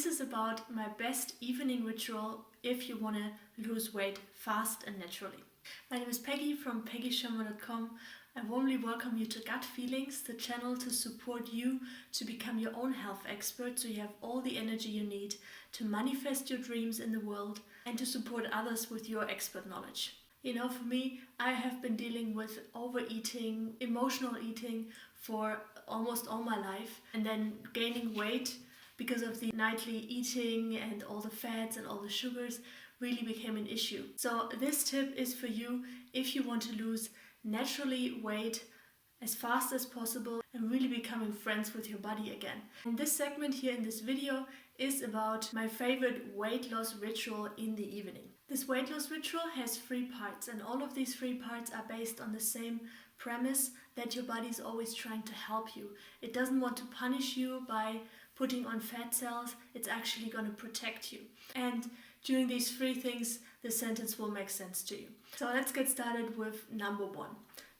This is about my best evening ritual if you want to lose weight fast and naturally. My name is Peggy from peggysherman.com. I warmly welcome you to Gut Feelings, the channel to support you to become your own health expert so you have all the energy you need to manifest your dreams in the world and to support others with your expert knowledge. You know, for me, I have been dealing with overeating, emotional eating for almost all my life, and then gaining weight because of the nightly eating and all the fats and all the sugars really became an issue. So this tip is for you if you want to lose naturally weight as fast as possible and really becoming friends with your body again. And this segment here in this video is about my favorite weight loss ritual in the evening. This weight loss ritual has 3 parts, and all of these 3 parts are based on the same premise that your body is always trying to help you. It doesn't want to punish you by putting on fat cells, it's actually going to protect you. And during these 3 things, the sentence will make sense to you. So let's get started with number 1.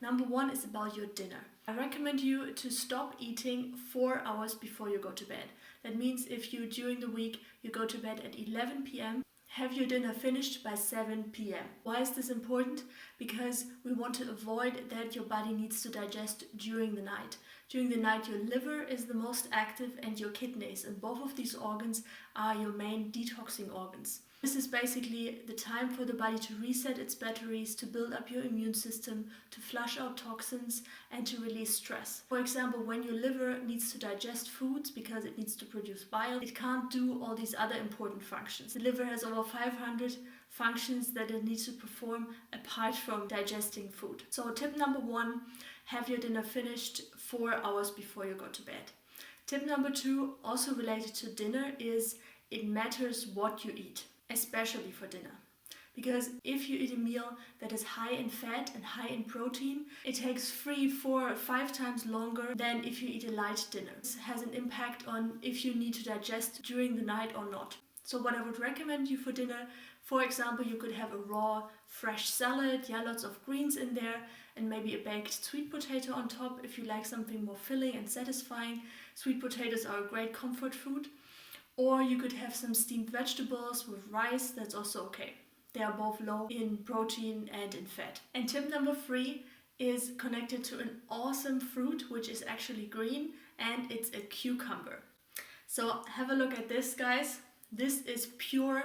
Number 1 is about your dinner. I recommend you to stop eating 4 hours before you go to bed. That means if you, during the week, you go to bed at 11 p.m., have your dinner finished by 7 p.m. Why is this important? Because we want to avoid that your body needs to digest during the night. During the night, your liver is the most active and your kidneys, and both of these organs are your main detoxing organs. This is basically the time for the body to reset its batteries, to build up your immune system, to flush out toxins and to release stress. For example, when your liver needs to digest foods because it needs to produce bile, it can't do all these other important functions. The liver has over 500 functions that it needs to perform apart from digesting food. So tip number 1, have your dinner finished 4 hours before you go to bed. Tip number 2, also related to dinner, is it matters what you eat, especially for dinner. Because if you eat a meal that is high in fat and high in protein, it takes 3, 4, 5 times longer than if you eat a light dinner. This has an impact on if you need to digest during the night or not. So what I would recommend you for dinner, for example, you could have a raw, fresh salad, lots of greens in there, and maybe a baked sweet potato on top if you like something more filling and satisfying. Sweet potatoes are a great comfort food. Or you could have some steamed vegetables with rice, that's also okay. They are both low in protein and in fat. And tip number 3 is connected to an awesome fruit, which is actually green, and it's a cucumber. So have a look at this, guys. This is pure,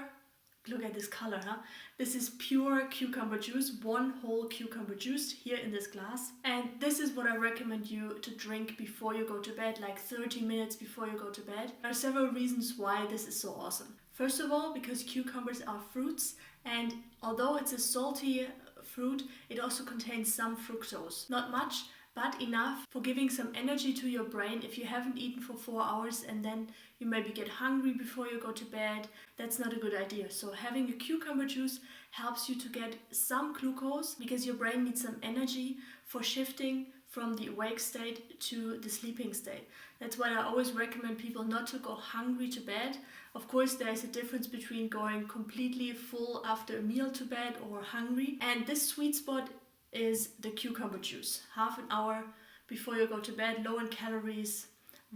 look at this color, huh? This is pure cucumber juice, 1 whole cucumber juice here in this glass. And this is what I recommend you to drink before you go to bed, like 30 minutes before you go to bed. There are several reasons why this is so awesome. First of all, because cucumbers are fruits, and although it's a salty fruit, it also contains some fructose. Not much, but enough for giving some energy to your brain if you haven't eaten for 4 hours and then you maybe get hungry before you go to bed. That's not a good idea. So having a cucumber juice helps you to get some glucose because your brain needs some energy for shifting from the awake state to the sleeping state. That's why I always recommend people not to go hungry to bed. Of course, there's a difference between going completely full after a meal to bed or hungry. And this sweet spot is the cucumber juice. Half an hour before you go to bed, low in calories,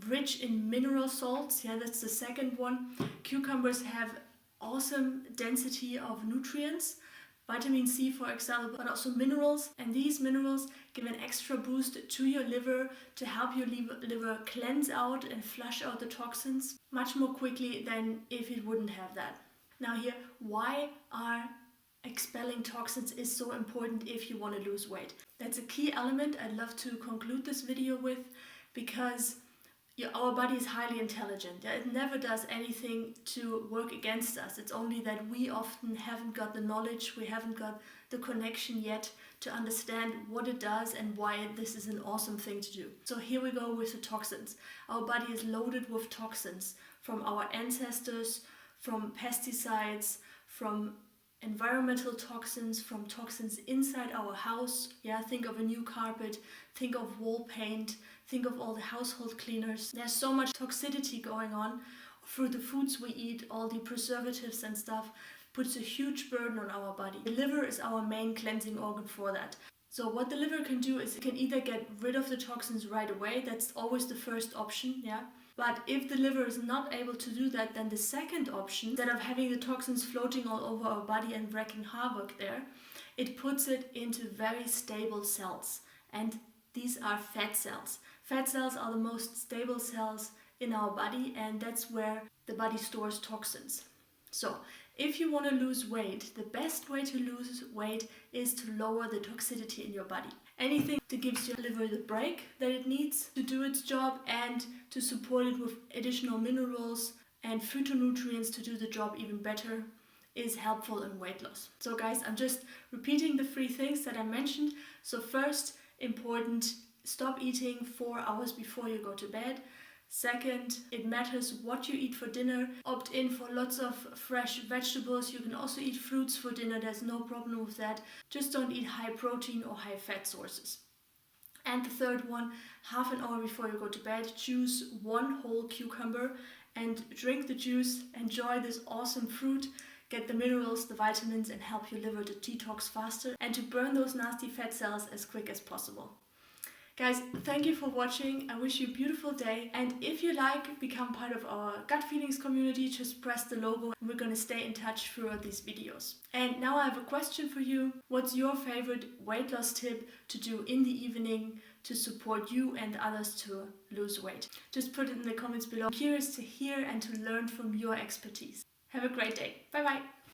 rich in mineral salts. That's the second one. Cucumbers have awesome density of nutrients, vitamin C for example, but also minerals. And these minerals give an extra boost to your liver to help your liver cleanse out and flush out the toxins much more quickly than if it wouldn't have that. Now here, why are expelling toxins is so important if you want to lose weight? That's a key element I'd love to conclude this video with, because our body is highly intelligent. It never does anything to work against us. It's only that we often haven't got the knowledge, we haven't got the connection yet to understand what it does and why this is an awesome thing to do. So here we go with the toxins. Our body is loaded with toxins from our ancestors, from pesticides, from environmental toxins, from toxins inside our house. Think of a new carpet, think of wall paint, think of all the household cleaners. There's so much toxicity going on through the foods we eat, all the preservatives and stuff puts a huge burden on our body. The liver is our main cleansing organ for that. So what the liver can do is it can either get rid of the toxins right away, that's always the first option, But if the liver is not able to do that, then the second option, instead of having the toxins floating all over our body and wreaking havoc there, it puts it into very stable cells. And these are fat cells. Fat cells are the most stable cells in our body, and that's where the body stores toxins. So if you want to lose weight, the best way to lose weight is to lower the toxicity in your body. Anything that gives your liver the break that it needs to do its job and to support it with additional minerals and phytonutrients to do the job even better is helpful in weight loss. So guys, I'm just repeating the 3 things that I mentioned. So first, important, stop eating 4 hours before you go to bed. Second, it matters what you eat for dinner. Opt in for lots of fresh vegetables. You can also eat fruits for dinner. There's no problem with that. Just don't eat high protein or high fat sources. And the third one, half an hour before you go to bed, choose 1 whole cucumber and drink the juice. Enjoy this awesome fruit. Get the minerals, the vitamins, and help your liver to detox faster and to burn those nasty fat cells as quick as possible. Guys, thank you for watching. I wish you a beautiful day. And if you like, become part of our Gut Feelings community, just press the logo. We're going to stay in touch throughout these videos. And now I have a question for you. What's your favorite weight loss tip to do in the evening to support you and others to lose weight? Just put it in the comments below. I'm curious to hear and to learn from your expertise. Have a great day. Bye bye.